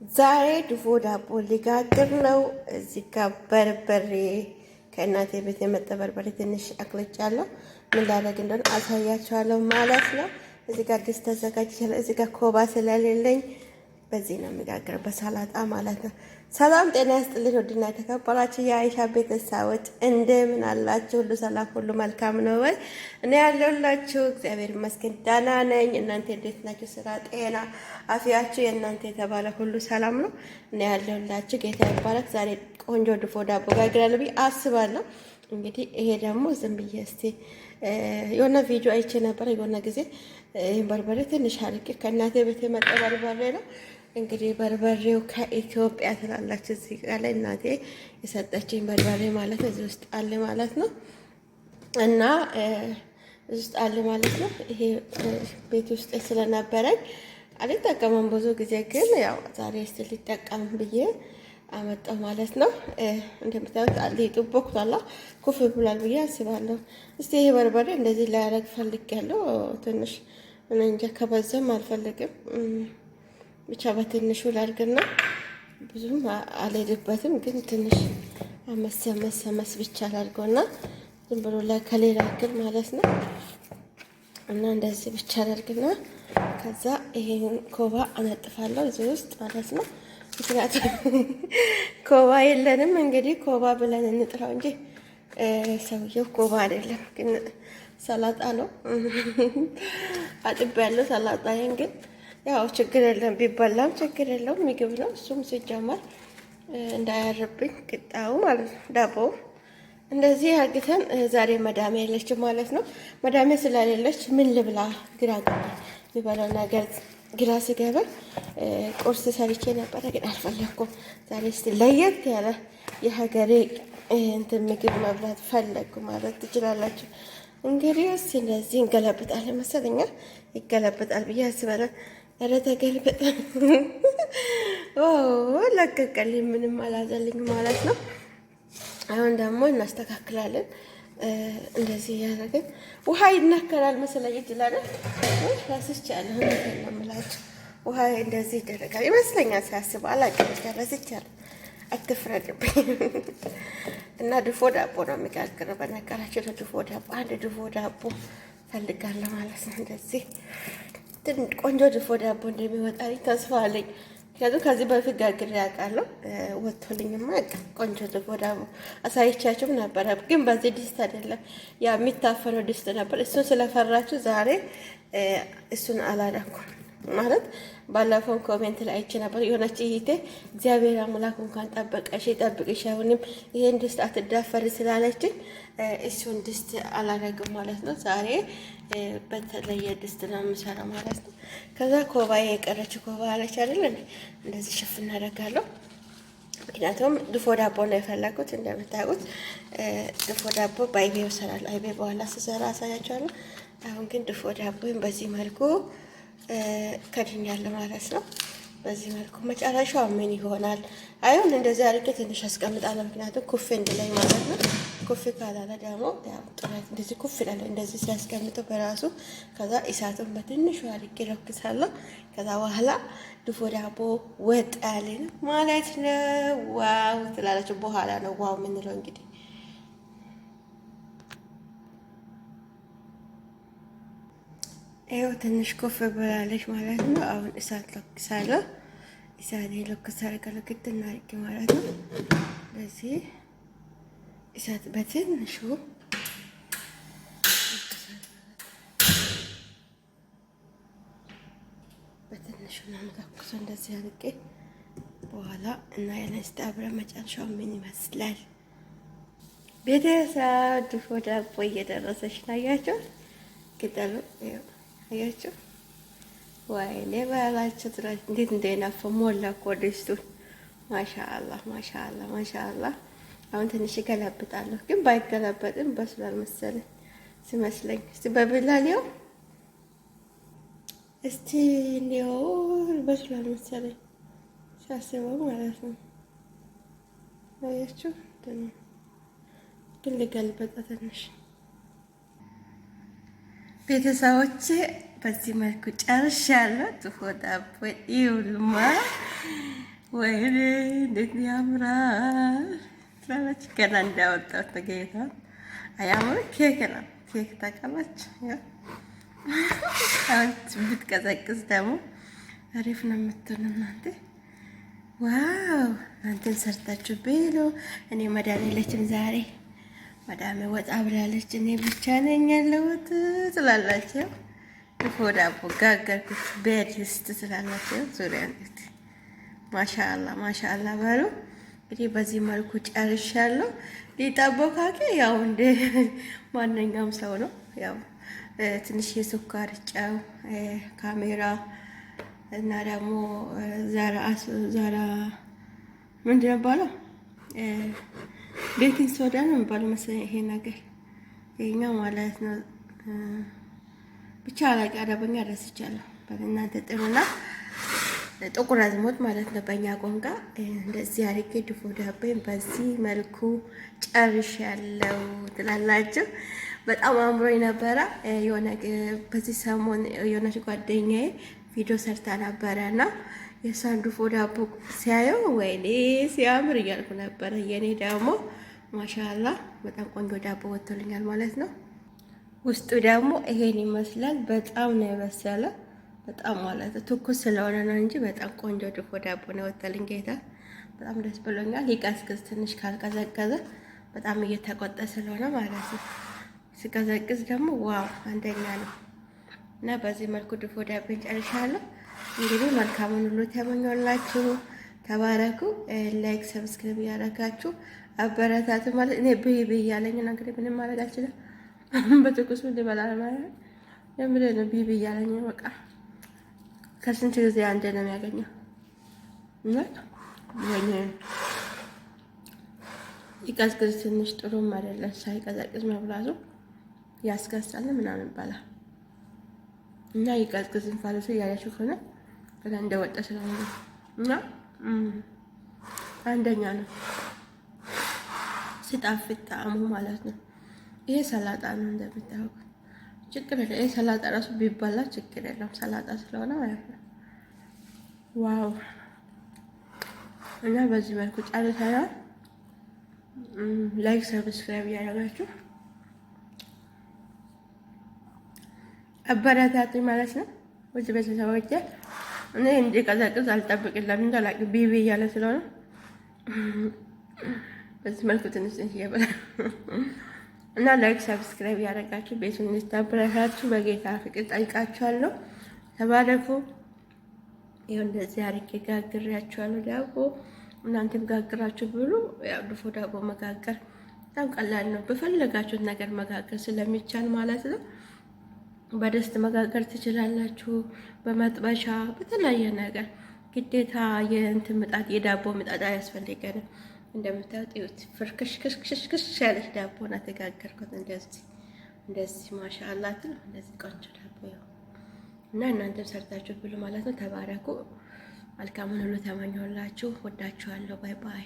ዛሬ ድፎ ዳቦ ሊጋግር ነው። እዚህ ጋር በርበሬ ከእናቴ ቤት የመጣ በርበሬ ትንሽ አቅልጫለሁ። ምን ላደርግ እንደሆነ አሳያችኋለሁ ማለት ነው። እዚህ ጋር ድስት ተዘጋጅቻለሁ። እዚህ ጋር ኮባ ስለሌለኝ በዚህ ነው የሚጋግረው፣ በሰላጣ ማለት ነው። ሰላም ጤና ይስጥልኝ። ውድና የተከበራችሁ የአይሻ ቤተሰቦች እንደምን አላችሁ? ሁሉ ሰላም፣ ሁሉ መልካም ነው ወይ? እኔ ያለሁላችሁ እግዚአብሔር ይመስገን ደህና ነኝ። እናንተ እንዴት ናችሁ? ስራ፣ ጤና፣ አፍያችሁ የእናንተ የተባለ ሁሉ ሰላም ነው። እኔ ያለሁላችሁ ጌታ ይባረክ። ዛሬ ቆንጆ ድፎ ዳቦ ጋግራለሁ ብዬ አስባለሁ። እንግዲህ ይሄ ደግሞ ዝም ብዬ እስቲ የሆነ ቪዲዮ አይቼ ነበር የሆነ ጊዜ። ይህን በርበሬ ትንሽ አድርጌ ከእናቴ ቤት የመጣ በርበሬ ነው። እንግዲህ በርበሬው ከኢትዮጵያ ትላላችሁ። እዚህ ጋር ላይ እናቴ የሰጠችኝ በርበሬ ማለት ነው። እዚህ ውስጥ አለ ማለት ነው። እና እዚህ ውስጥ አለ ማለት ነው። ይሄ ቤት ውስጥ ስለነበረኝ አልጠቀመም ብዙ ጊዜ፣ ግን ያው ዛሬ እስቲ ሊጠቀም ብዬ አመጣው ማለት ነው። እንደምታዩት ሊጡ ቦክቷላ ኩፍ ብሏል ብዬ አስባለሁ። እስቲ ይሄ በርበሬ እንደዚህ ላያረግ ፈልጌያለሁ። ትንሽ እኔ እንጃ ከበዛም አልፈልግም፣ ብቻ በትንሹ ላድርግና ብዙም አልሄድበትም፣ ግን ትንሽ አመሰመሰመስ ብቻ ላድርገውና ዝም ብሎ ላይ ከሌላ ግን ማለት ነው። እና እንደዚህ ብቻ ላድርግና ከዛ ይሄን ኮባ አነጥፋለሁ እዚህ ውስጥ ማለት ነው። ምክንያቱም ኮባ የለንም። እንግዲህ ኮባ ብለን እንጥራው እንጂ ሰውየው ኮባ አይደለም፣ ግን ሰላጣ ነው። አጥብ ያለው ሰላጣዬን ግን ያው ችግር የለም ቢበላም ችግር የለውም፣ ምግብ ነው። እሱም ሲጀመር እንዳያርብኝ ቅጣው ማለት ነው። ዳቦው እንደዚህ አርግተን ዛሬ መዳሜ የለችም ማለት ነው። መዳሜ ስላሌለች ምን ልብላ ግራ ገባ። የሚበላው ነገር ግራ ሲገባ ቁርስ ሰርቼ ነበረ፣ ግን አልፈለኩም። ዛሬ እስቲ ለየት ያለ የሀገሬ እንትን ምግብ መብላት ፈለግኩ ማለት ትችላላችሁ። እንግዲህ እስቲ እንደዚህ እንገለብጣለን መሰለኛ፣ ይገለብጣል ብዬ አስባለሁ። ኧረ ተገልበጠ ለቀቀልኝ፣ ምንም አላዘልኝ ማለት ነው። አሁን ደግሞ እናስተካክላለን። እንደዚህ እያደረግን ውሃ ይነከራል መሰለኝ ይችላል። ረስቻለሁ ነው የምላችሁ። ውሃ እንደዚህ ይደረጋል ይመስለኛል ሳስብ፣ አላውቅም። ረስቻለሁ፣ አትፍረድብኝ። እና ድፎ ዳቦ ነው የሚጋግረው። በነገራችን ድፎ ዳቦ አንድ ድፎ ዳቦ ፈልጋለሁ ማለት ነው። እንደዚህ ቆንጆ ድፎ ዳቦ እንደሚወጣልኝ ተስፋ አለኝ። ምክንያቱም ከዚህ በፊት ጋግሬ ያውቃለሁ፣ ወጥቶልኝማ ቆንጆ ድፎ ዳቦ አሳይቻችሁም ነበረ። ግን በዚህ ድስት አይደለም፣ ያ የሚታፈነው ድስት ነበር። እሱን ስለፈራችሁ ዛሬ እሱን አላደረኩም ማለት። ባለፈውን ኮሜንት ላይ አይቼ ነበር የሆነች እህቴ እግዚአብሔር አምላክ እንኳን ጠበቀሽ ይጠብቅሽ፣ አሁንም ይሄን ድስት አትዳፈሪ ስላለችኝ እሱን ድስት አላደረግም ማለት ነው። ዛሬ በተለየ ድስት ነው የምሰራው ማለት ነው። ከዛ ኮባዬ የቀረች ኮባ አለች አይደል? እንደዚህ ሽፍ እናደርጋለሁ። ምክንያቱም ድፎ ዳቦ ነው የፈለጉት። እንደምታውቁት ድፎ ዳቦ በአይቤ እሰራለሁ። አይቤ በኋላ ስሰራ አሳያቸዋለሁ። አሁን ግን ድፎ ዳቦን በዚህ መልኩ ከድኛለሁ ማለት ነው። በዚህ መልኩ መጨረሻው ምን ይሆናል? አይሁን እንደዚህ አድርጌ ትንሽ አስቀምጣለሁ። ምክንያቱም ኩፍ እንድላይ ማለት ነው። ኩፍ ካላለ ደግሞ ጥራት እንደዚህ ኩፍ ይላል። እንደዚህ ሲያስቀምጠው በራሱ ከዛ እሳቱን በትንሹ አድርጌ ረክሳለሁ። ከዛ በኋላ ድፎ ዳቦ ወጣልን ማለት ነው። ዋው ትላለች። በኋላ ነው ዋው የምንለው እንግዲህ። ይኸው ትንሽ ኩፍ ብላለች ማለት ነው። አሁን እሳት ለኩሳለሁ። እሳት ለኩሳለሁ ከለክት እናድርግ ማለት ነው። በዚህ እሳት በትንሹ ነው የምተኩሰው። እንደዚህ አድርጌ በኋላ እና ያለስተ አብረን መጨረሻው ምን ይመስላል። ቤተሰብ ድፎ ዳቦ እየደረሰች ነው። አያችሁ ቅጠሉ አያችሁ። ወይኔ ባላችሁ ትራስ እንዴት እንደናፈ ሞላ እኮ ድስቱን። ማሻአላህ ማሻአላህ ማሻአላህ። አሁን ትንሽ ገለብጣለሁ፣ ግን ባይገለበጥም በስሏል መሰለኝ ሲመስለኝ። እስቲ በብላሊው እስቲ እንዲያው በስሏል መሰለኝ ሳስበው ማለት ነው። አያችሁ ግን ልገልበጣ ትንሽ ቤተሰቦቼ በዚህ መልኩ ጨርሻለሁ። ድፎ ዳቦ ይውልማ ወይኔ እንዴት ያምራል ትላለች። ገና እንዳወጣት ተገኝታ አያምር ኬክ ነው። ኬክ ታውቃለች። አሁን ብትቀዘቅዝ ደግሞ አሪፍ ነው የምትሆን እናንተ። ዋው እናንተን ሰርታችሁ ብሉ። እኔ መዳም የለችም ዛሬ። መዳሜ ወጣ ብላለች። እኔ ብቻ ነኝ ያለሁት ትላላችሁ። ድፎ ዳቦ ጋገርኩት በድስት ትላላችሁ። ዙሪያ እንዴት ማሻአላ ማሻአላ በሉ። እንግዲህ በዚህ መልኩ ጨርሻለሁ። ሊጠቦካኬ ያው እንደ ማንኛውም ሰው ነው። ያው ትንሽ የስኳር ጨው፣ ካሜራ እና ደግሞ ዛራ ምንድን ነው የሚባለው? ቤኪንግ ሶዳ ነው የሚባለው መሰለኝ ይሄ ነገር ይሄኛው ማለት ነው። ብቻ አላቂ አረበኛ ረስቻለሁ። በእናንተ ጥሩና ጥቁር አዝሙድ ማለት ነው በእኛ ቋንቋ። እንደዚህ አድርጌ ድፎ ዳቦዬን በዚህ መልኩ ጨርሻለሁ ትላላችሁ። በጣም አምሮኝ ነበረ። የሆነ በዚህ ሰሞን የሆነች ጓደኛዬ ቪዲዮ ሰርታ ነበረ እና የእሷን ድፎ ዳቦ ሲያየው ወይኔ ሲያምር እያልኩ ነበረ። የኔ ደግሞ ማሻአላ በጣም ቆንጆ ዳቦ ወጥቶልኛል ማለት ነው። ውስጡ ደግሞ ይሄን ይመስላል። በጣም ነው የበሰለ። በጣም ማለት ትኩስ ስለሆነ ነው እንጂ በጣም ቆንጆ ድፎ ዳቦ ነው ወጥቶልኝ። ጌታ በጣም ደስ ብሎኛል። ይቀዝቅዝ ትንሽ ካልቀዘቀዘ በጣም እየተቆጠ ስለሆነ ማለት ነው። ሲቀዘቅዝ ደግሞ ዋው አንደኛ ነው። እና በዚህ መልኩ ድፎ ዳቦን ጨርሻለሁ። እንግዲህ መልካሙን ሁሉ ተመኞላችሁ። ተባረኩ። ላይክ ሰብስክራይብ ያደረጋችሁ አበረታቱ ማለት እኔ ብይ ብይ ያለኝ ነው። እንግዲህ ምንም ማድረግ አልችልም። በትኩስ ምን ይበላል ማለት ነው። የምሬን ነው። ብይ ብይ ያለኝ በቃ ከስንት ጊዜ አንዴ ነው የሚያገኘው እና ወይኔ ይቀዝቅዝ ትንሽ ጥሩም አይደለም። ሳይቀዘቅዝ መብላቱ ያስከሳል ምናምን ይባላል እና ይቀዝቅዝ እንፋሎቱ እያያችሁ ከሆነ ገና እንደወጣ ስለሆነ እና አንደኛ ነው ሲጣፍጥ ጣዕሙ ማለት ነው። ይሄ ሰላጣ ነው እንደምታውቁት፣ ችግር የለም። ይሄ ሰላጣ ራሱ ቢበላ ችግር የለም፣ ሰላጣ ስለሆነ ማለት ነው። ዋው እና በዚህ መልኩ ጨርሰናል። ላይክ ሰብስክራይብ እያደረጋችሁ አበረታቱ ማለት ነው። ውጭ ቤተሰቦቼ እኔ እንዲቀዘቅዝ አልጠብቅለም እንዳላቅ ቢቢ እያለ ስለሆነ በዚህ መልኩ ትንሽ እየበላ እና ላይክ ሰብስክራይብ ያደረጋችሁ ቤቱን እንድታበረታችሁ በጌታ ፍቅር ጠይቃችኋለሁ። ተባረኩ። ይኸው እንደዚህ አድርጌ ጋግሬያችኋለሁ ዳቦ። እናንተም ጋግራችሁ ብሉ። ያው ድፎ ዳቦ መጋገር በጣም ቀላል ነው። በፈለጋችሁት ነገር መጋገር ስለሚቻል ማለት ነው። በድስት መጋገር ትችላላችሁ፣ በመጥበሻ በተለያየ ነገር። ግዴታ የእንትን ምጣድ የዳቦ ምጣድ አያስፈልገንም። እንደምታዩት ይኸውት ፍርክሽክሽክሽ ያለች ዳቦ ናት የጋገርኩት። እንደዚህ ማሻአላ ትል እንደዚህ ቆንጆ ዳቦ ያው እና እናንተም ሰርታችሁ ብሉ ማለት ነው። ተባረኩ። መልካሙን ሁሉ ተመኘሁላችሁ። ወዳችኋለሁ። ባይ ባይ።